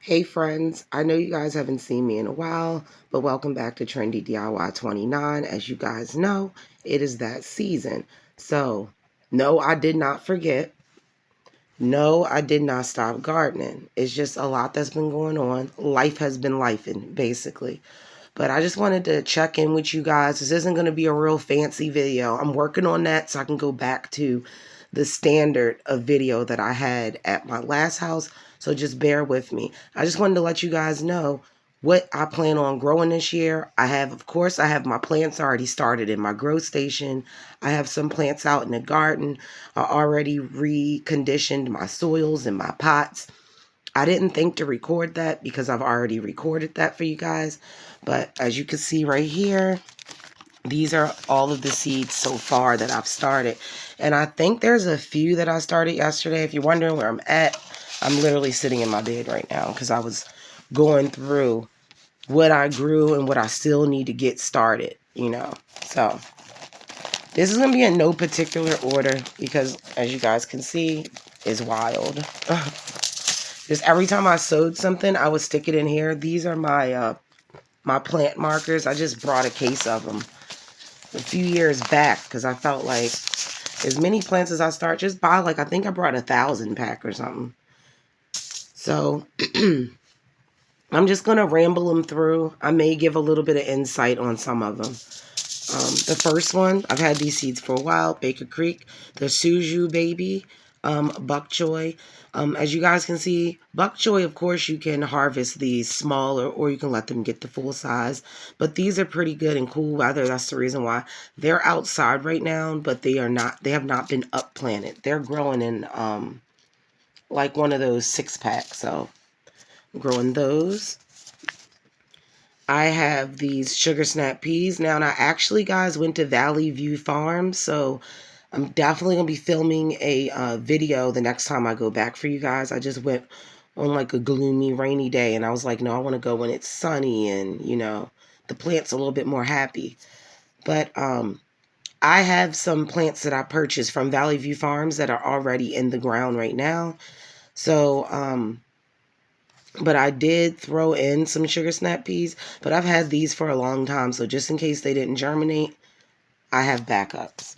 Hey friends, I know you guys haven't seen me in a while, but welcome back to Trendy DIY 29. As you guys know, it is that season. So, no, I did not forget. No, I did not stop gardening. It's just a lot that's been going on. Life has been lifing, basically. But I just wanted to check in with you guys. This isn't going to be a real fancy video. I'm working on that so I can go back to the standard of video that I had at my last house. So just bear with me. I just wanted to let you guys know what I plan on growing this year. Of course, I have my plants already started in my grow station. I have some plants out in the garden. I already reconditioned my soils and my pots. I didn't think to record that because I've already recorded that for you guys. But as you can see right here, these are all of the seeds so far that I've started. And I think there's a few that I started yesterday. If you're wondering where I'm at, I'm literally sitting in my bed right now because I was going through what I grew and what I still need to get started, So this is going to be in no particular order because as you guys can see, it's wild. Just every time I sewed something, I would stick it in here. These are my plant markers. I just brought a case of them a few years back because I felt like as many plants as I start, just buy I think I brought 1,000 pack or something. So I'm just going to ramble them through. I may give a little bit of insight on some of them. The first one, I've had these seeds for a while, Baker Creek, the Suju Baby, Bok Choy. As you guys can see, Bok Choy, of course, you can harvest these smaller or you can let them get the full size. But these are pretty good in cool weather. That's the reason why they're outside right now, but they have not been up planted. They're growing in like one of those 6-packs. So I'm growing those. I have these sugar snap peas. Now, and I actually, guys, went to Valley View Farm, so I'm definitely going to be filming a video the next time I go back for you guys. I just went on like a gloomy, rainy day, and I was like, no, I want to go when it's sunny and, the plant's a little bit more happy. But I have some plants that I purchased from Valley View Farms that are already in the ground right now. So, but I did throw in some sugar snap peas, but I've had these for a long time, so just in case they didn't germinate, I have backups.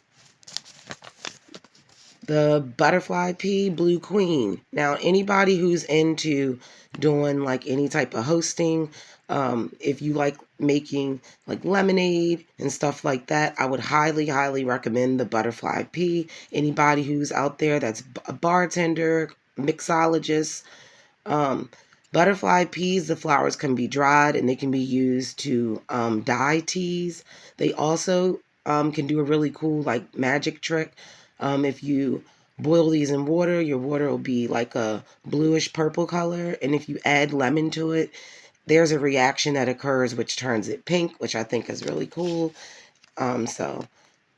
The butterfly pea, Blue Queen. Now, anybody who's into doing like any type of hosting, if you like making like lemonade and stuff like that, I would highly, highly recommend the butterfly pea. Anybody who's out there that's a bartender, mixologist, butterfly peas, the flowers can be dried and they can be used to dye teas. They also can do a really cool like magic trick. If you boil these in water, your water will be like a bluish purple color. And if you add lemon to it, there's a reaction that occurs which turns it pink, which I think is really cool. So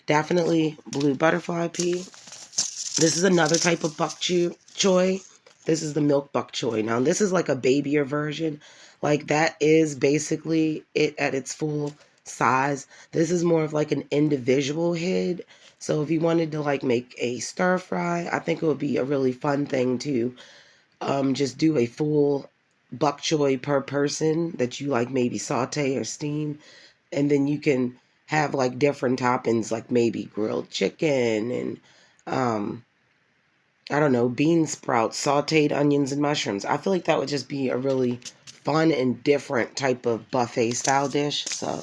definitely blue butterfly pea. This is another type of choy. This is the milk bok choy. Now, this is like a babier version. Like, that is basically it at its full size. This is more of like an individual head. So if you wanted to like make a stir fry, I think it would be a really fun thing to just do a full bok choy per person that you like maybe saute or steam. And then you can have like different toppings, like maybe grilled chicken and I don't know, bean sprouts, sauteed onions, and mushrooms. I feel like that would just be a really fun and different type of buffet style dish. So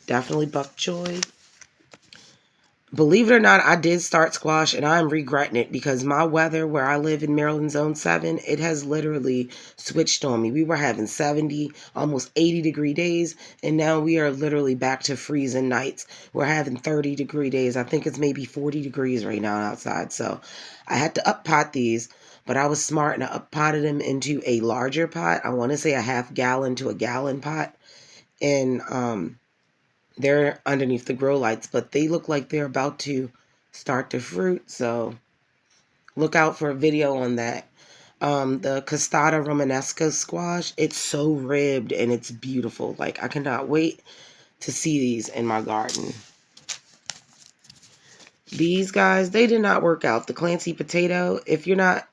definitely bok choy. Believe it or not, I did start squash and I'm regretting it because my weather where I live in Maryland Zone 7, it has literally switched on me. We were having 70, almost 80-degree days, and now we are literally back to freezing nights. We're having 30-degree days. I think it's maybe 40 degrees right now outside. So I had to up pot these, but I was smart and I up potted them into a larger pot. I want to say a half-gallon to a gallon pot. And they're underneath the grow lights, but they look like they're about to start to fruit. So look out for a video on that. The Costata Romanesca squash, it's so ribbed and it's beautiful. Like, I cannot wait to see these in my garden. These guys, they did not work out. The Clancy potato, if you're not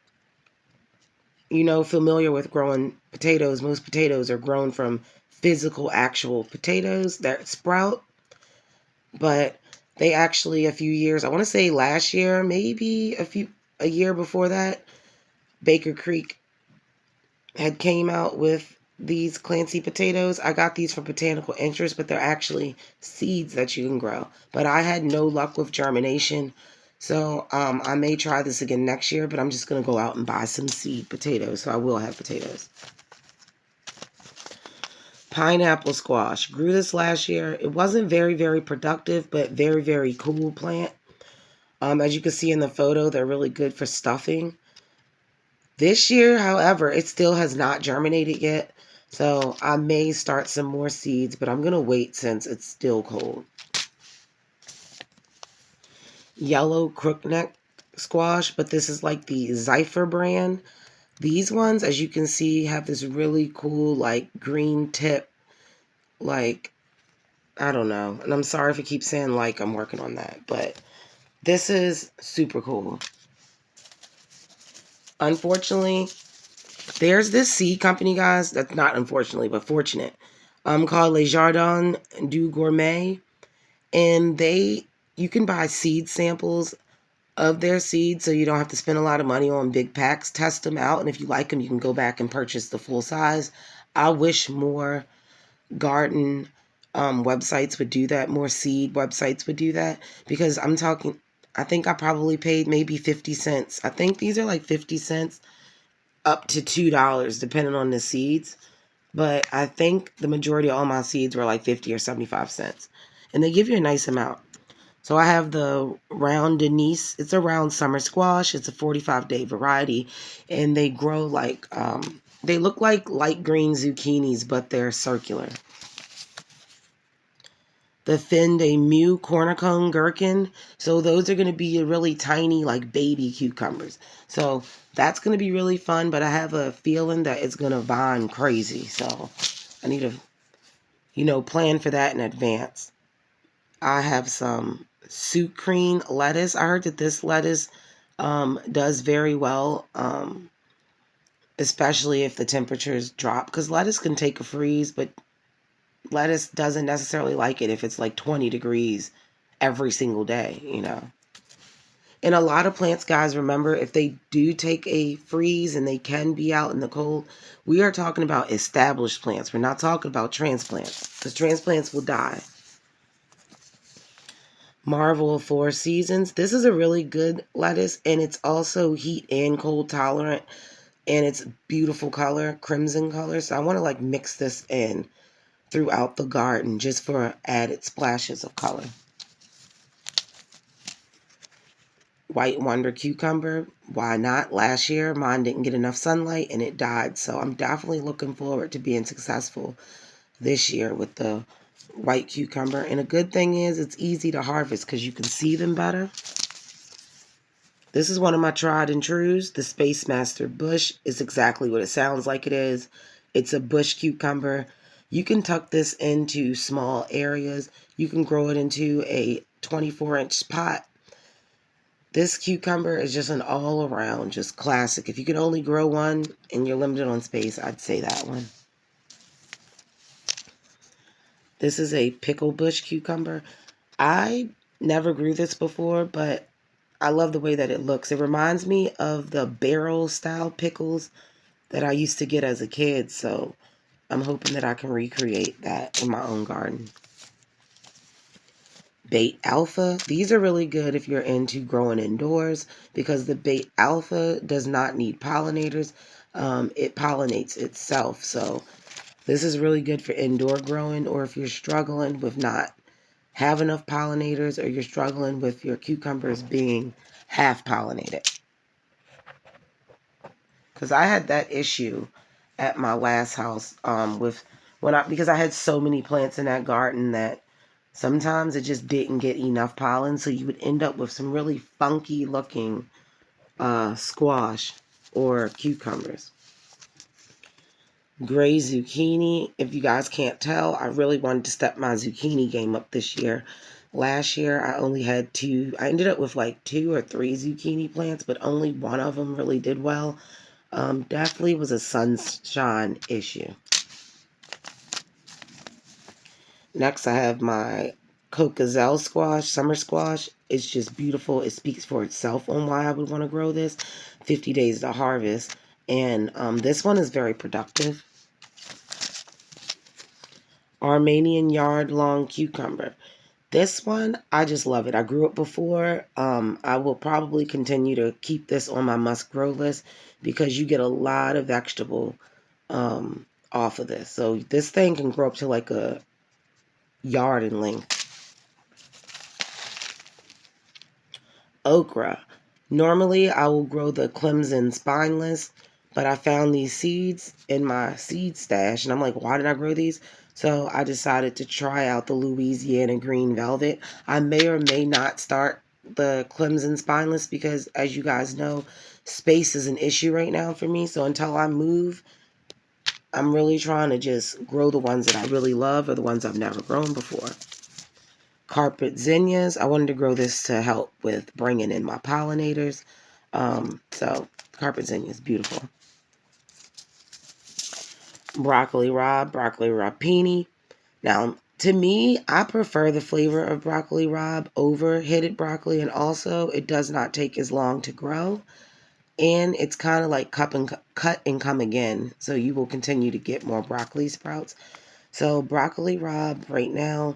familiar with growing potatoes, most potatoes are grown from physical, actual potatoes that sprout. But they actually, a few years, I want to say last year, maybe a year before that, Baker Creek had came out with these Clancy potatoes. I got these from Botanical Interest, but they're actually seeds that you can grow. But I had no luck with germination. So I may try this again next year, but I'm just going to go out and buy some seed potatoes. So I will have potatoes. Pineapple squash. Grew this last year. It wasn't very, very productive, but very, very cool plant. As you can see in the photo, they're really good for stuffing. This year, however, it still has not germinated yet. So I may start some more seeds, but I'm going to wait since it's still cold. Yellow crookneck squash, but this is like the Zypher brand. These ones, as you can see, have this really cool like green tip. Like, I don't know. And I'm sorry if I keep saying like, I'm working on that. But this is super cool. Unfortunately, there's this seed company, guys, that's not unfortunately, but fortunate, called Les Jardins du Gourmet. And you can buy seed samples of their seeds, so you don't have to spend a lot of money on big packs. Test them out, and if you like them, you can go back and purchase the full size. I wish more garden websites would do that, more seed websites would do that, because I think I probably paid maybe 50 cents. I think these are like 50 cents up to $2, depending on the seeds. But I think the majority of all my seeds were like 50 or 75 cents. And they give you a nice amount. So I have the round Denise. It's a round summer squash. It's a 45-day variety. And they grow like, they look like light green zucchinis, but they're circular. The fin de Mew cornicone gherkin. So those are going to be really tiny, like baby cucumbers. So that's going to be really fun, but I have a feeling that it's going to vine crazy. So I need to, plan for that in advance. I have some sucrine lettuce. I heard that this lettuce does very well, especially if the temperatures drop, because lettuce can take a freeze, but lettuce doesn't necessarily like it if it's like 20 degrees every single day. And a lot of plants, guys, remember, if they do take a freeze and they can be out in the cold, we are talking about established plants. We're not talking about transplants, because transplants will die. Marvel of Four Seasons. This is a really good lettuce, and it's also heat and cold tolerant, and it's beautiful color, crimson color. So I want to like mix this in throughout the garden just for added splashes of color. White Wonder cucumber. Why not? Last year, mine didn't get enough sunlight and it died. So I'm definitely looking forward to being successful this year with the white cucumber. And a good thing is it's easy to harvest because you can see them better. This is one of my tried and trues. The Space Master bush is exactly what it sounds like it is. It's a bush cucumber. You can tuck this into small areas. You can grow it into a 24-inch pot. This cucumber is just an all-around, just classic. If you can only grow one and you're limited on space, I'd say that one. This is a pickle bush cucumber. I never grew this before, but I love the way that it looks. It reminds me of the barrel-style pickles that I used to get as a kid, so I'm hoping that I can recreate that in my own garden. Bait alpha. These are really good if you're into growing indoors because the bait alpha does not need pollinators. It pollinates itself. So this is really good for indoor growing, or if you're struggling with not have enough pollinators, or you're struggling with your cucumbers being half pollinated. Because I had that issue at my last house because I had so many plants in that garden that sometimes it just didn't get enough pollen, so you would end up with some really funky looking squash or cucumbers. Gray zucchini. If you guys can't tell, I really wanted to step my zucchini game up this year. Last year, I only had two. I ended up with like 2 or 3 zucchini plants, but only one of them really did well. Definitely was a sunshine issue. Next, I have my Cocazelle squash, summer squash. It's just beautiful. It speaks for itself on why I would want to grow this. 50 days to harvest. And this one is very productive. Armenian yard long cucumber. This one, I just love it. I grew it before. I will probably continue to keep this on my must grow list because you get a lot of vegetable off of this. So this thing can grow up to like a yard in length. Okra. Normally, I will grow the Clemson spineless, but I found these seeds in my seed stash, and I'm like, why did I grow these? So I decided to try out the Louisiana green velvet. I may or may not start the Clemson spineless because, as you guys know, space is an issue right now for me. So until I move, I'm really trying to just grow the ones that I really love or the ones I've never grown before. Carpet zinnias. I wanted to grow this to help with bringing in my pollinators. So carpet zinnias, beautiful. Broccoli rapini. Now, to me, I prefer the flavor of broccoli rabe over headed broccoli, and also it does not take as long to grow. And it's kind of like cut and come again, so you will continue to get more broccoli sprouts. So broccoli rabe right now,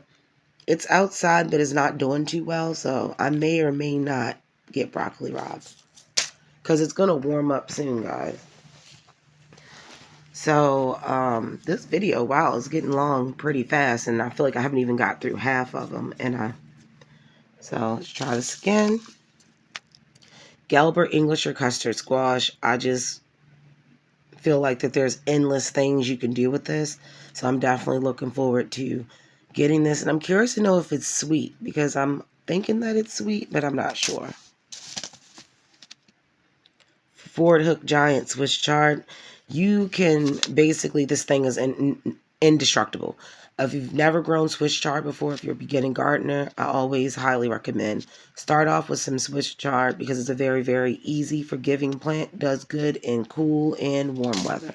it's outside, but it's not doing too well, so I may or may not get broccoli rabe because it's going to warm up soon, guys. So this video, wow, is getting long pretty fast, and I feel like I haven't even got through half of them. So let's try this again. Gelber English or custard squash. I just feel like that there's endless things you can do with this, so I'm definitely looking forward to getting this, and I'm curious to know if it's sweet because I'm thinking that it's sweet, but I'm not sure. Ford Hook Giant Swiss chard. You can basically, this thing is indestructible. If you've never grown Swiss chard before, if you're a beginning gardener, I always highly recommend start off with some Swiss chard because it's a very, very easy, forgiving plant. Does good in cool and warm weather.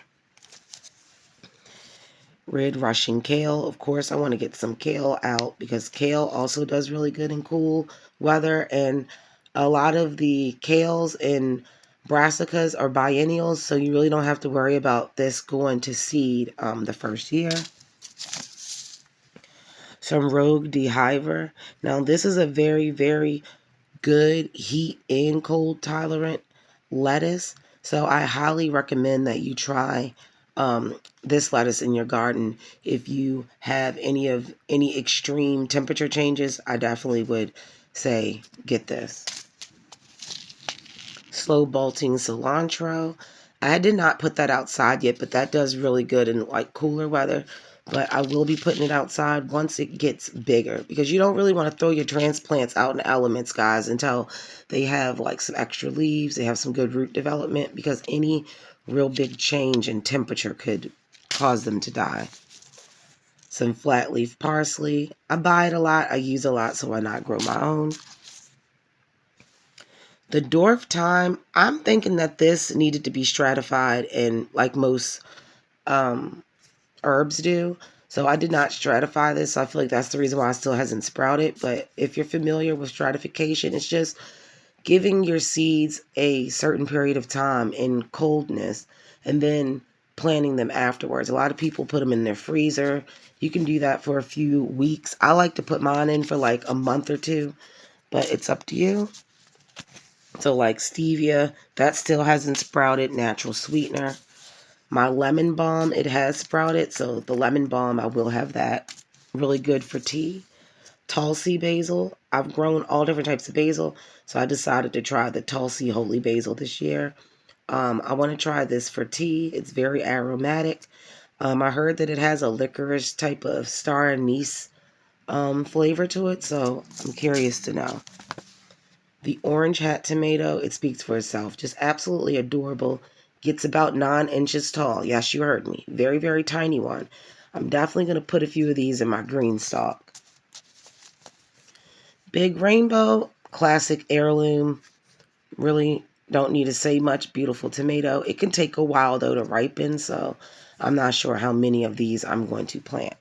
Red Russian kale. Of course, I want to get some kale out because kale also does really good in cool weather. And a lot of the kales and brassicas are biennials, so you really don't have to worry about this going to seed the first year. Some Rogue Dehiver. Now, this is a very, very good heat and cold tolerant lettuce. So I highly recommend that you try this lettuce in your garden. If you have any extreme temperature changes, I definitely would say get this. Slow bolting cilantro. I did not put that outside yet, but that does really good in like cooler weather. But I will be putting it outside once it gets bigger because you don't really want to throw your transplants out in the elements, guys, until they have like some extra leaves, they have some good root development, because any real big change in temperature could cause them to die. Some flat leaf parsley. I buy it a lot, I use a lot, so why not grow my own? The dwarf thyme, I'm thinking that this needed to be stratified, and like most herbs do. So I did not stratify this. So I feel like that's the reason why it still hasn't sprouted. But if you're familiar with stratification, it's just giving your seeds a certain period of time in coldness and then planting them afterwards. A lot of people put them in their freezer. You can do that for a few weeks. I like to put mine in for like a month or two, but it's up to you. So like stevia, that still hasn't sprouted, natural sweetener. My lemon balm, it has sprouted, so the lemon balm, I will have that. Really good for tea. Tulsi basil. I've grown all different types of basil, so I decided to try the Tulsi holy basil this year. I want to try this for tea. It's very aromatic. I heard that it has a licorice type of star anise flavor to it, so I'm curious to know. The orange hat tomato, it speaks for itself. Just absolutely adorable. Gets about 9 inches tall. Yes, you heard me. Very, very tiny one. I'm definitely going to put a few of these in my green stalk. Big rainbow, classic heirloom. Really Don't need to say much. Beautiful tomato. It can take a while though to ripen, so I'm not sure how many of these I'm going to plant.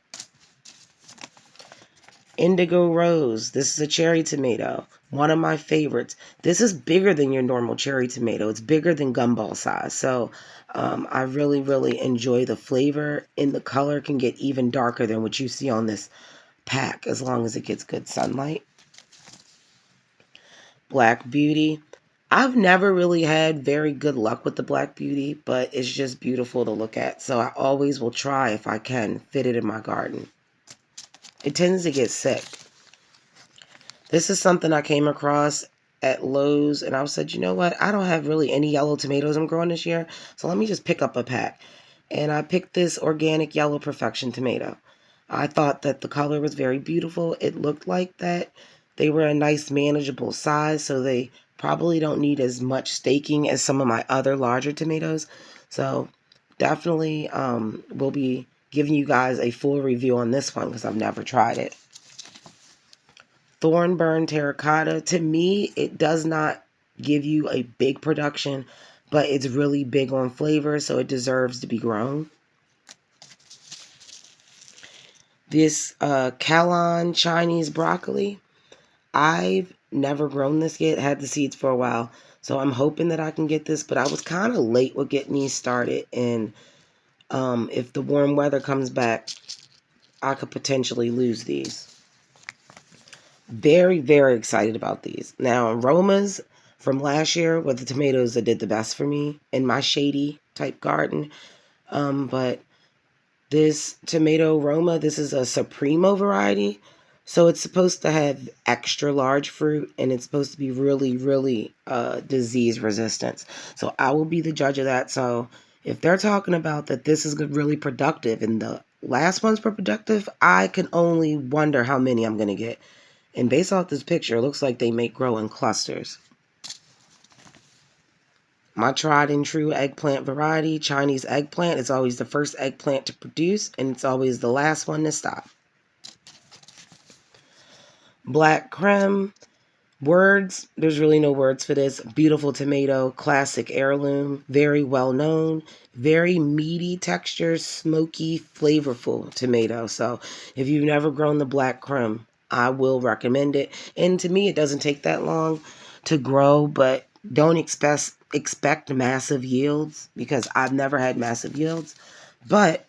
Indigo Rose. This is a cherry tomato. One of my favorites. This is bigger than your normal cherry tomato. It's bigger than gumball size. So I really, really enjoy the flavor, and the color can get even darker than what you see on this pack as long as it gets good sunlight. Black Beauty. I've never really had very good luck with the Black Beauty, but it's just beautiful to look at. So I always will try, if I can, fit it in my garden. It tends to get sick. This is something I came across at Lowe's, and I said, you know what? I don't have really any yellow tomatoes I'm growing this year, so let me just pick up a pack. And I picked this organic yellow perfection tomato. I thought that the color was very beautiful. It looked like that they were a nice manageable size, so they probably don't need as much staking as some of my other larger tomatoes. So definitely will be giving you guys a full review on this one because I've never tried it. Thornburn terracotta, to me, it does not give you a big production, but it's really big on flavor, so it deserves to be grown. This Calon Chinese broccoli, I've never grown this yet, had the seeds for a while, so I'm hoping that I can get this, but I was kind of late with getting these started, and if the warm weather comes back, I could potentially lose these. Very, very excited about these. Now, aromas from last year were the tomatoes that did the best for me in my shady type garden. But this tomato Roma, this is a Supremo variety. So it's supposed to have extra large fruit, and it's supposed to be really, really disease resistant. So I will be the judge of that. So if they're talking about that this is really productive and the last ones were productive, I can only wonder how many I'm going to get. And based off this picture, it looks like they may grow in clusters. My tried and true eggplant variety, Chinese eggplant, is always the first eggplant to produce, and it's always the last one to stop. Black creme. Words, there's really no words for this. Beautiful tomato, classic heirloom, very well known, very meaty texture, smoky, flavorful tomato. So if you've never grown the black creme, I will recommend it. And to me, it doesn't take that long to grow, but don't expect massive yields because I've never had massive yields. But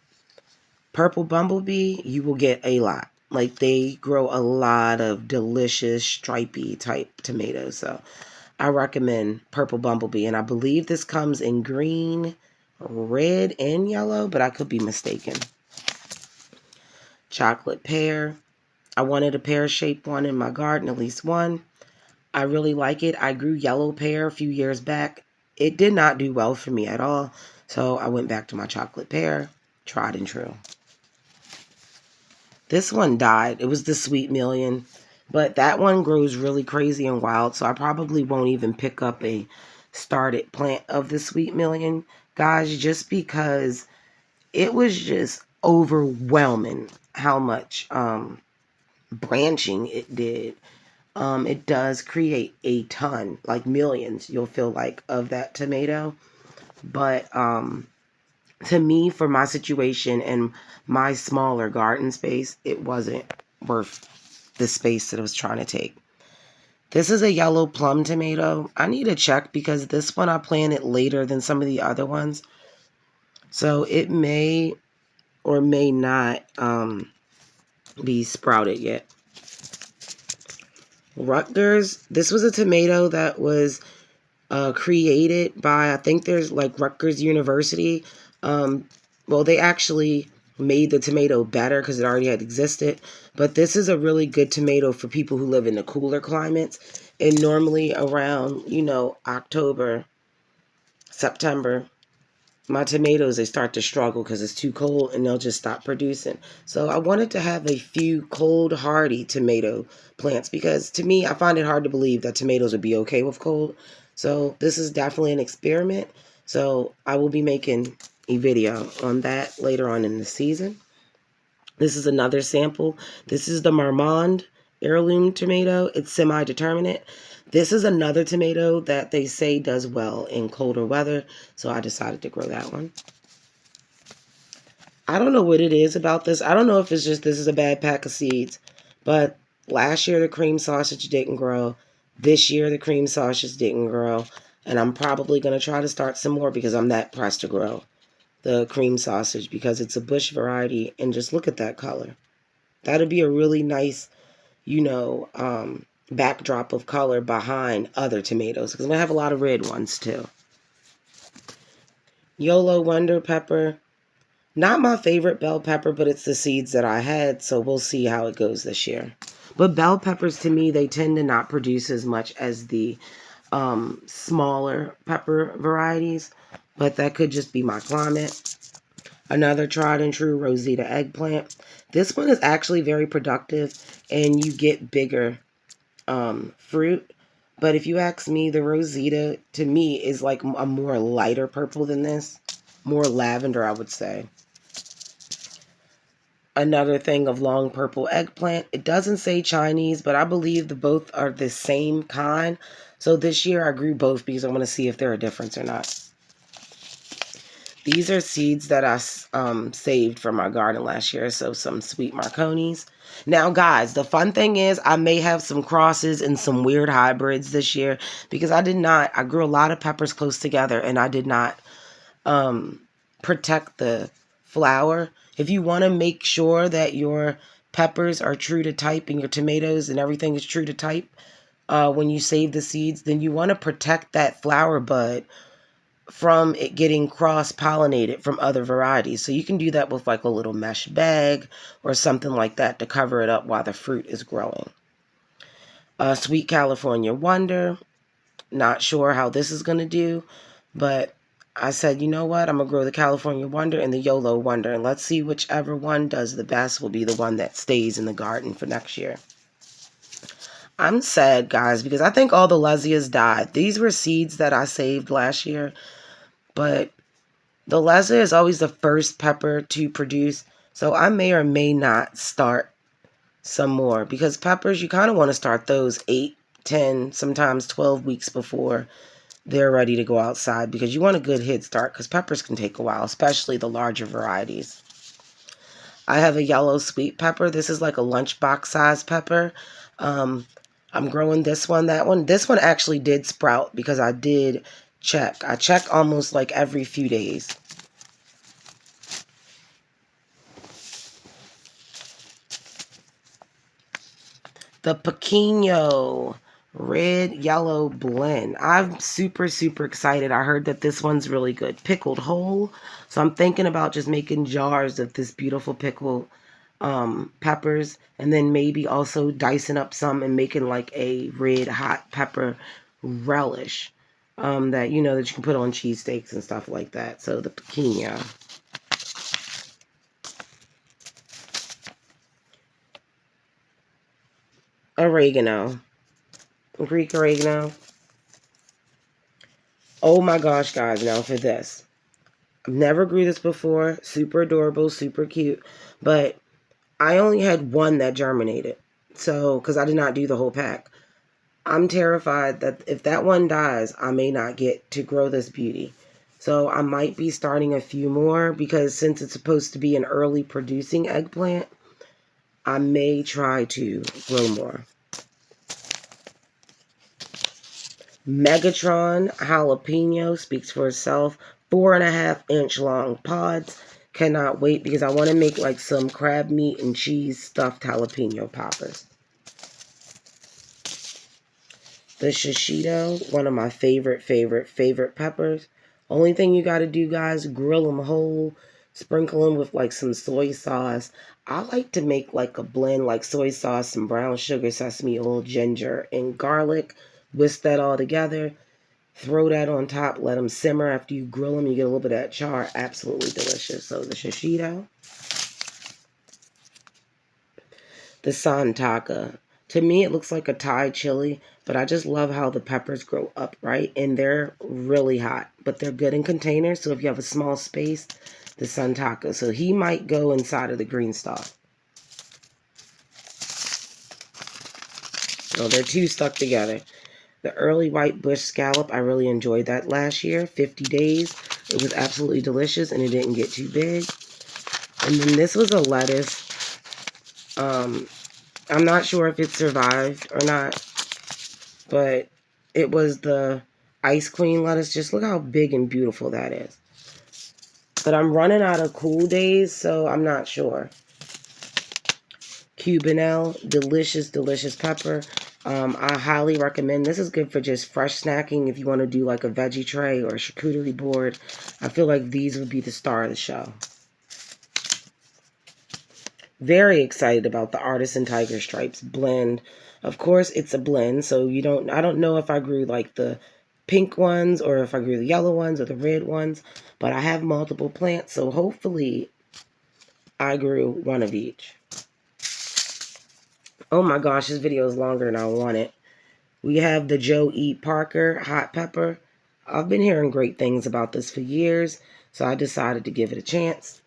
Purple Bumblebee, you will get a lot. Like, they grow a lot of delicious stripy type tomatoes. So I recommend Purple Bumblebee. And I believe this comes in green, red, and yellow, but I could be mistaken. Chocolate pear. I wanted a pear-shaped one in my garden, at least one. I really like it. I grew yellow pear a few years back. It did not do well for me at all. So I went back to my chocolate pear, tried and true. This one died. It was the Sweet Million. But that one grows really crazy and wild, so I probably won't even pick up a started plant of the Sweet Million, guys, just because it was just overwhelming how much branching it did. It does create a ton, like millions, you'll feel like, of that tomato. But to me, for my situation and my smaller garden space, it wasn't worth the space that I was trying to take. This is a yellow plum tomato. I need to check because this one I planted later than some of the other ones. So it may or may not be sprouted yet. Rutgers. This was a tomato that was created by, I think there's like Rutgers University. Well, they actually made the tomato better because it already had existed. But this is a really good tomato for people who live in the cooler climates. And normally around, October, September, my tomatoes, they start to struggle because it's too cold and they'll just stop producing. So I wanted to have a few cold hardy tomato plants because to me, I find it hard to believe that tomatoes would be okay with cold. So this is definitely an experiment. So I will be making a video on that later on in the season. This is another sample. This is the Marmande heirloom tomato. It's semi-determinate. This is another tomato that they say does well in colder weather, so I decided to grow that one. I don't know what it is about this. I don't know if it's just this is a bad pack of seeds, but last year the cream sausage didn't grow. This year the cream sausage didn't grow, and I'm probably going to try to start some more because I'm that pressed to grow the cream sausage because it's a bush variety, and just look at that color. That'd be a really nice, backdrop of color behind other tomatoes because I'm going to have a lot of red ones too. YOLO Wonder Pepper. Not my favorite bell pepper, but it's the seeds that I had, so we'll see how it goes this year. But bell peppers, to me, they tend to not produce as much as the smaller pepper varieties, but that could just be my climate. Another tried and true Rosita eggplant. This one is actually very productive, and you get bigger fruit. But if you ask me, the Rosita, to me, is like a more lighter purple than this. More lavender, I would say. Another thing of long purple eggplant. It doesn't say Chinese, but I believe the both are the same kind. So this year I grew both because I want to see if they're a difference or not. These are seeds that I saved from my garden last year. So some sweet Marconis. Now, guys, the fun thing is I may have some crosses and some weird hybrids this year because I grew a lot of peppers close together and I did not protect the flower. If you want to make sure that your peppers are true to type and your tomatoes and everything is true to type when you save the seeds, then you want to protect that flower bud from it getting cross-pollinated from other varieties. So you can do that with like a little mesh bag or something like that to cover it up while the fruit is growing. Sweet California Wonder. Not sure how this is going to do, but I said, you know what? I'm going to grow the California Wonder and the YOLO Wonder, and let's see whichever one does the best will be the one that stays in the garden for next year. I'm sad, guys, because I think all the Lesias died. These were seeds that I saved last year, but the Lesia is always the first pepper to produce, so I may or may not start some more, because peppers, you kind of want to start those 8, 10, sometimes 12 weeks before they're ready to go outside because you want a good head start because peppers can take a while, especially the larger varieties. I have a yellow sweet pepper. This is like a lunchbox size pepper. I'm growing this one, that one. This one actually did sprout because I did check. I check almost like every few days. The Pequeño red yellow blend. I'm super excited. I heard that this one's really good, pickled whole, so I'm thinking about just making jars of this beautiful pickled peppers, and then maybe also dicing up some and making like a red hot pepper relish that that you can put on cheesesteaks and stuff like that. So the Pequeño. Oregano, Greek oregano. Oh my gosh, guys, now for this. I've never grew this before. Super adorable, super cute. But I only had one that germinated. So, because I did not do the whole pack. I'm terrified that if that one dies, I may not get to grow this beauty. So I might be starting a few more because since it's supposed to be an early producing eggplant, I may try to grow more. Megatron jalapeno speaks for itself. 4.5-inch long pods. Cannot wait because I want to make like some crab meat and cheese stuffed jalapeno poppers. The shishito, one of my favorite peppers. Only thing you got to do, guys, grill them whole, sprinkle them with like some soy sauce. I like to make like a blend like soy sauce, some brown sugar, sesame oil, ginger, and garlic. Whisk that all together. Throw that on top. Let them simmer. After you grill them, you get a little bit of that char. Absolutely delicious. So the shishito. The santaka. To me, it looks like a Thai chili, but I just love how the peppers grow upright, and they're really hot, but they're good in containers, so if you have a small space, the santaka. So he might go inside of the green stalk. Oh, they're two stuck together. The early white bush scallop, I really enjoyed that last year. 50 days. It was absolutely delicious and it didn't get too big. And then this was a lettuce. I'm not sure if it survived or not, but it was the Ice Queen lettuce. Just look how big and beautiful that is. But I'm running out of cool days, so I'm not sure. Cubanelle, delicious, delicious pepper. I highly recommend. This is good for just fresh snacking if you want to do like a veggie tray or a charcuterie board. I feel like these would be the star of the show. Very excited about the Artisan Tiger Stripes blend. Of course, it's a blend, so I don't know if I grew like the pink ones or if I grew the yellow ones or the red ones, but I have multiple plants, so hopefully I grew one of each. Oh my gosh, this video is longer than I want it. We have the Joe E. Parker hot pepper. I've been hearing great things about this for years, so I decided to give it a chance.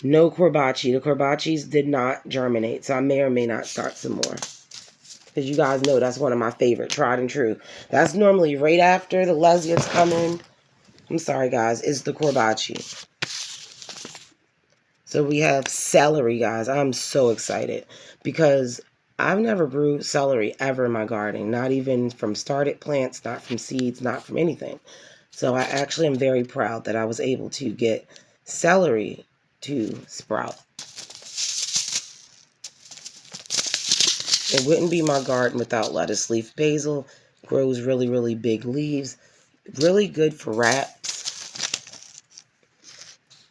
No courbace. The courbaces did not germinate, so I may or may not start some more. Because you guys know that's one of my favorite, tried and true. That's normally right after the Lesias come in. I'm sorry, guys. It's the courbace. So we have celery, guys. I'm so excited because I've never grew celery ever in my garden. Not even from started plants, not from seeds, not from anything. So I actually am very proud that I was able to get celery to sprout. It wouldn't be my garden without lettuce leaf. Basil grows really, really big leaves. Really good for wraps.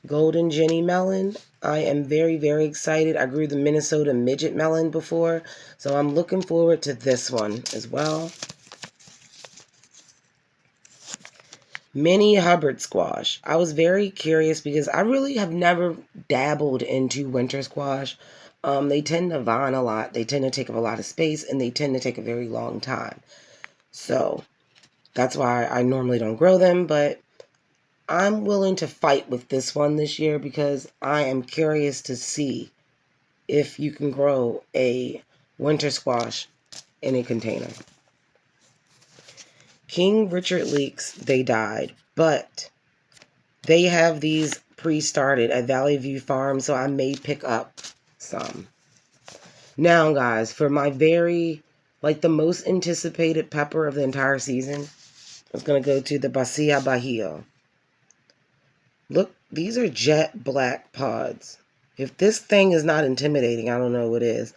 Golden Jenny melon. I am very, very excited. I grew the Minnesota midget melon before, so I'm looking forward to this one as well. Mini Hubbard squash. I was very curious because I really have never dabbled into winter squash. They tend to vine a lot. They tend to take up a lot of space, and they tend to take a very long time. So that's why I normally don't grow them, but I'm willing to fight with this one this year because I am curious to see if you can grow a winter squash in a container. King Richard leeks, they died, but they have these pre-started at Valley View Farm, so I may pick up some. Now, guys, for my the most anticipated pepper of the entire season, it's going to go to the Bacia Bajío. Look, these are jet black pods. If this thing is not intimidating, I don't know what is.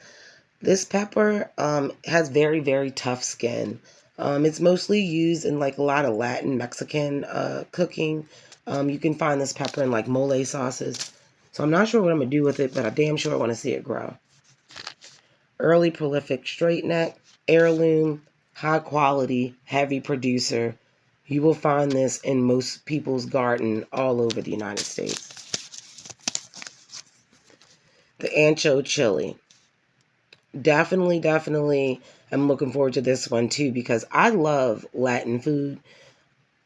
This pepper has very, very tough skin. It's mostly used in like a lot of Latin Mexican cooking. You can find this pepper in like mole sauces. So I'm not sure what I'm going to do with it, but I damn sure want to see it grow. Early prolific straight neck, heirloom, high quality, heavy producer. You will find this in most people's garden all over the United States. The ancho chili. Definitely I'm looking forward to this one too because I love Latin food.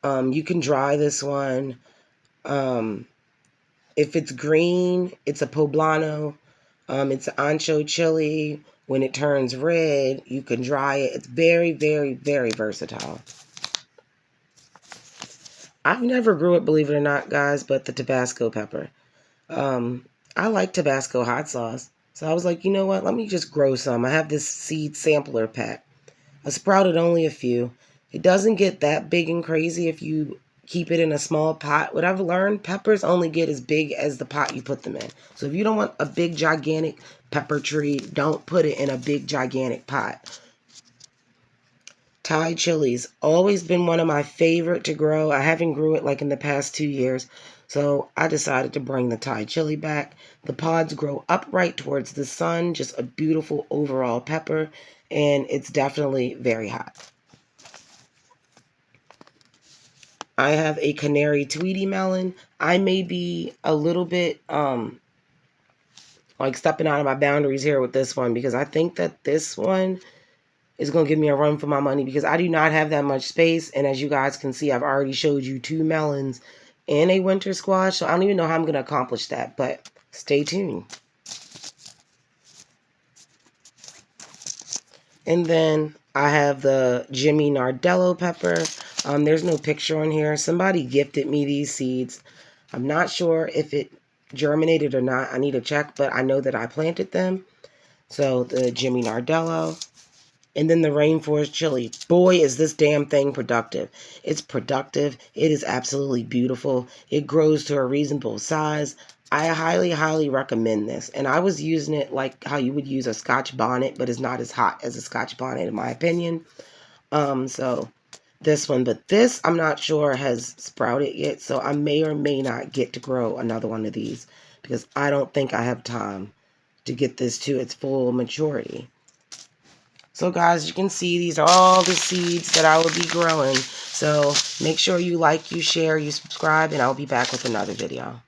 You can dry this one. If it's green, it's a poblano. It's an ancho chili. When it turns red, you can dry it. It's very, very, very versatile. I've never grew it, believe it or not, guys, but the Tabasco pepper. I like Tabasco hot sauce. So I was like, you know what? Let me just grow some. I have this seed sampler pack. I sprouted only a few. It doesn't get that big and crazy if you keep it in a small pot. What I've learned, peppers only get as big as the pot you put them in. So if you don't want a big, gigantic pepper tree, don't put it in a big, gigantic pot. Thai chilies, always been one of my favorite to grow. I haven't grew it like in the past 2 years. So I decided to bring the Thai chili back. The pods grow upright towards the sun, just a beautiful overall pepper, and it's definitely very hot. I have a canary Tweety melon. I may be a little bit like stepping out of my boundaries here with this one because I think that this one is going to give me a run for my money because I do not have that much space. And as you guys can see, I've already showed you 2 melons and a winter squash. So I don't even know how I'm going to accomplish that, but stay tuned. And then I have the Jimmy Nardello pepper. There's no picture on here. Somebody gifted me these seeds. I'm not sure if it germinated or not. I need to check, but I know that I planted them. So the Jimmy Nardello. And then the rainforest chili. Boy, is this damn thing productive. It's productive. It is absolutely beautiful. It grows to a reasonable size. I highly, highly recommend this. And I was using it like how you would use a Scotch bonnet, but it's not as hot as a Scotch bonnet in my opinion. So this one, but this I'm not sure has sprouted yet. So I may or may not get to grow another one of these because I don't think I have time to get this to its full maturity. So guys, you can see these are all the seeds that I will be growing. So make sure you like, you share, you subscribe, and I'll be back with another video.